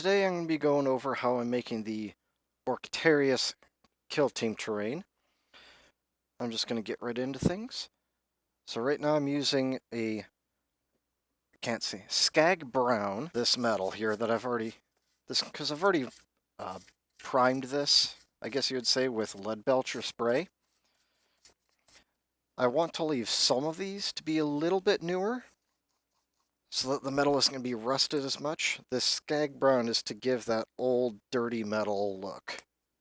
Today I'm going to be going over how I'm making the Orctarius kill team terrain. I'm just going to get right into things. So right now I'm using a, can't see, Skag Brown, this metal here that I've already, because I've already primed this, I guess you would say, with Leadbelcher spray. I want to leave some of these to be a little bit newer, so that the metal isn't going to be rusted as much. This Skag Brown is to give that old dirty metal look.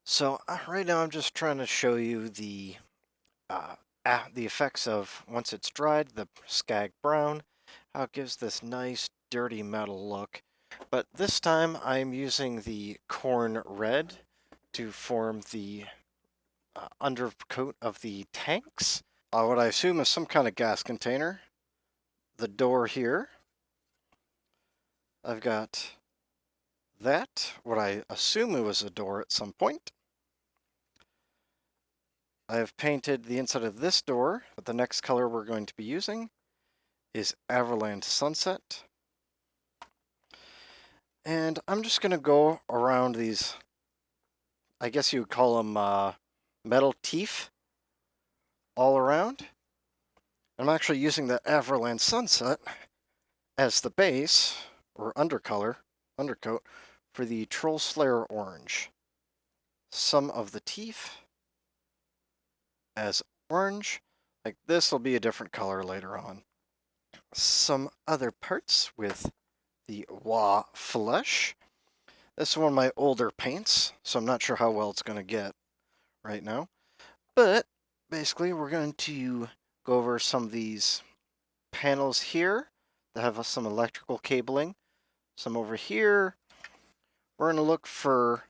So right now I'm just trying to show you the effects of, once it's dried, the Skag Brown, how it gives this nice dirty metal look. But this time I'm using the Corn Red to form the undercoat of the tanks. What I assume is some kind of gas container. The door here. I've got that, what I assume it was a door at some point. I've painted the inside of this door, but the next color we're going to be using is Everland Sunset. And I'm just going to go around these, I guess you would call them metal teeth, all around. I'm actually using the Everland Sunset as the base, or undercoat, for the Troll Slayer Orange. Some of the teeth as orange, like this will be a different color later on. Some other parts with the Wa Flesh. This is one of my older paints, so I'm not sure how well it's going to get right now. But basically, we're going to go over some of these panels here that have some electrical cabling. Some over here. We're going to look for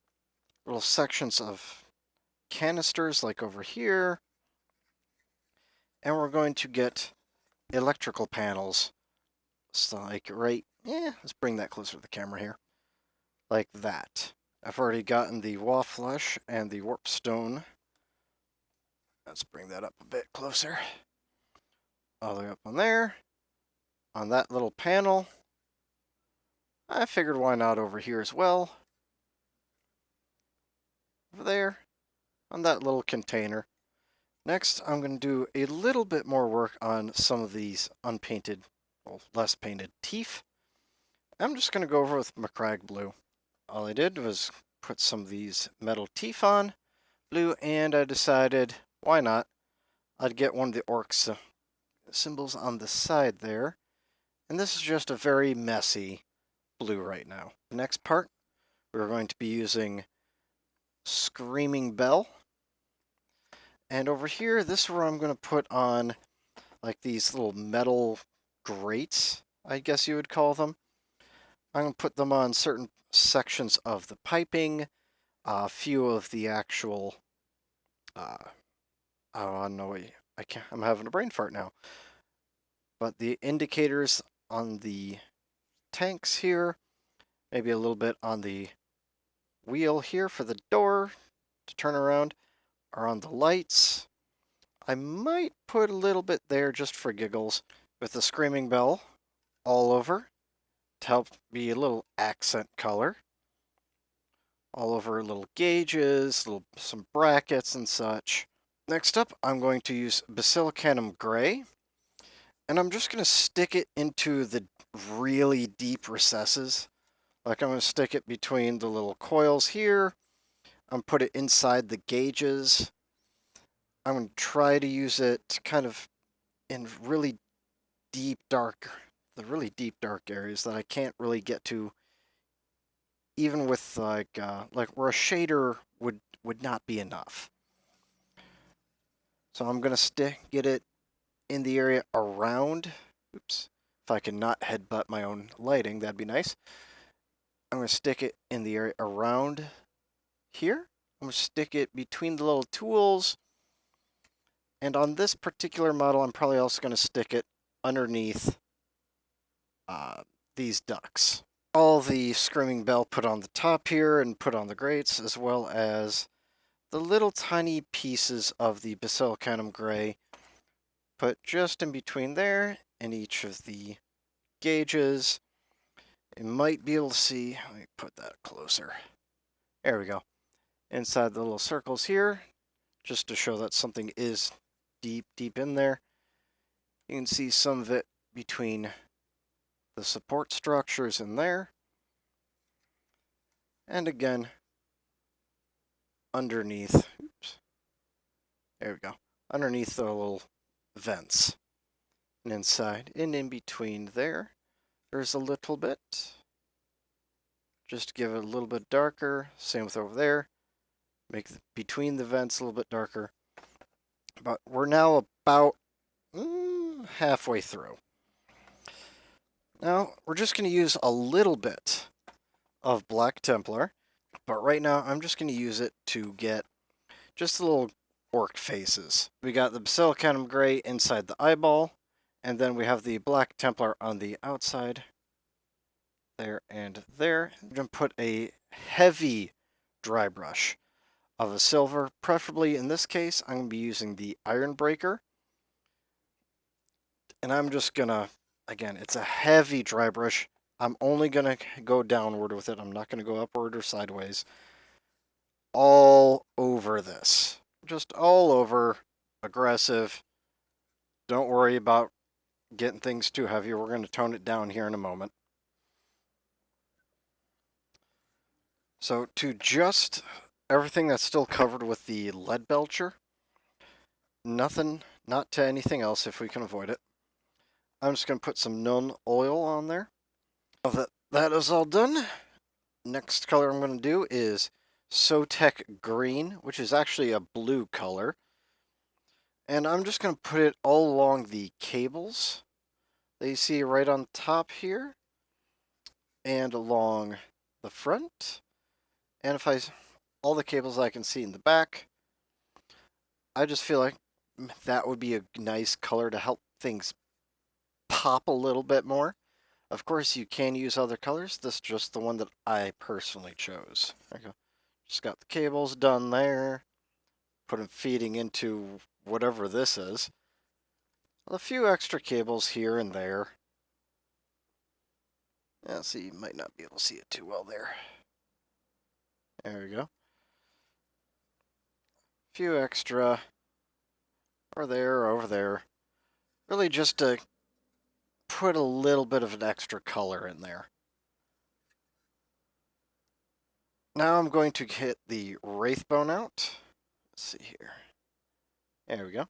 little sections of canisters like over here. And we're going to get electrical panels. So like let's bring that closer to the camera here. Like that. I've already gotten the Wa Flesh and the Warp Stone. Let's bring that up a bit closer. All the way up on there. On that little panel. I figured why not over here as well. Over there. On that little container. Next, I'm going to do a little bit more work on some of these unpainted, well, less painted teeth. I'm just going to go over with Macragge Blue. All I did was put some of these metal teeth on blue, and I decided, why not? I'd get one of the orcs symbols on the side there. And this is just a very messy blue right now. The next part, we're going to be using Screaming Bell. And over here, this is where I'm going to put on like these little metal grates, I guess you would call them. I'm going to put them on certain sections of the piping, a few of the actual, oh no, I'm having a brain fart now. But the indicators on the tanks here, maybe a little bit on the wheel here for the door to turn around, are on the lights. I might put a little bit there just for giggles with the Screaming Bell all over to help be a little accent color. All over little gauges, some brackets and such. Next up, I'm going to use Basilicanum Gray, and I'm just going to stick it into the really deep recesses. Like I'm going to stick it between the little coils here. I'm put it inside the gauges. I'm going to try to use it kind of in the really deep dark areas that I can't really get to, even with like where a shader would not be enough. So I'm going to get it in the area around, oops, if I can not headbutt my own lighting, that'd be nice. I'm going to stick it in the area around here. I'm going to stick it between the little tools. And on this particular model, I'm probably also going to stick it underneath these ducts. All the Screaming Bell put on the top here and put on the grates, as well as the little tiny pieces of the Basilicanum Gray put just in between there in each of the gauges. You might be able to see, let me put that closer. There we go. Inside the little circles here, just to show that something is deep, deep in there. You can see some of it between the support structures in there. And again, underneath, oops, there we go, underneath the little vents. And inside, and in between there, there's a little bit. Just to give it a little bit darker. Same with over there. Make between the vents a little bit darker. But we're now about halfway through. Now, we're just going to use a little bit of Black Templar. But right now, I'm just going to use it to get just the little orc faces. We got the Basilicanum Gray inside the eyeball. And then we have the Black Templar on the outside. There and there. I'm going to put a heavy dry brush of a silver. Preferably in this case, I'm going to be using the Iron Breaker. And I'm just going to, again, it's a heavy dry brush. I'm only going to go downward with it. I'm not going to go upward or sideways. All over this. Just all over. Aggressive. Don't worry about getting things too heavy. We're going to tone it down here in a moment. So to just everything that's still covered with the lead belcher, nothing, not to anything else if we can avoid it. I'm just going to put some Nuln Oil on there. Now that is all done, next color I'm going to do is Sotek Green, which is actually a blue color. And I'm just going to put it all along the cables that you see right on top here and along the front. And if all the cables I can see in the back, I just feel like that would be a nice color to help things pop a little bit more. Of course, you can use other colors. This is just the one that I personally chose. There you go. Just got the cables done there. Put them feeding into whatever this is. A few extra cables here and there. Yeah, see, you might not be able to see it too well there. There we go. A few extra, or there, or over there. Really just to put a little bit of an extra color in there. Now I'm going to hit the Wraithbone out. Let's see here. There we go.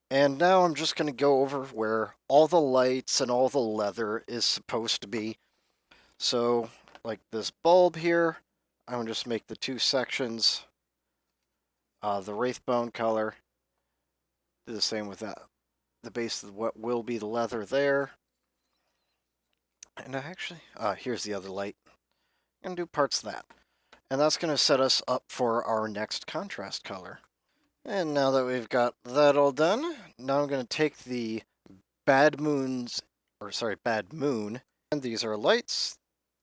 And now I'm just going to go over where all the lights and all the leather is supposed to be. So, like this bulb here, I'm going to just make the two sections the Wraithbone color. Do the same with that. The base of what will be the leather there. And actually, here's the other light. I'm going to do parts of that. And that's going to set us up for our next contrast color. And now that we've got that all done, now I'm going to take the Bad Moon, and these are lights.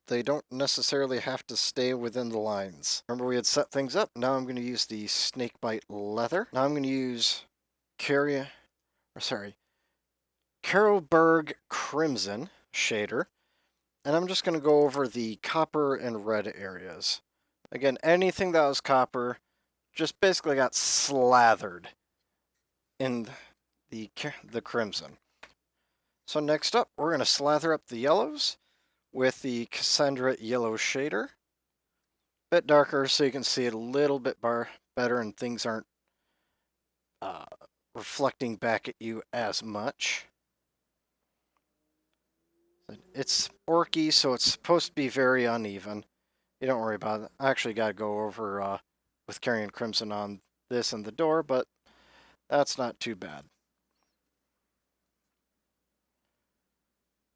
They don't necessarily have to stay within the lines. Remember we had set things up. Now I'm going to use the Snakebite Leather. Now I'm going to use Carroburg Crimson shader. And I'm just going to go over the copper and red areas. Again, anything that was copper just basically got slathered in the crimson. So next up, we're going to slather up the yellows with the Cassandra Yellow shader. A bit darker so you can see it a little bit better and things aren't reflecting back at you as much. It's orky, so it's supposed to be very uneven. You don't worry about it. I actually got to go over with Carrion Crimson on this and the door, but that's not too bad.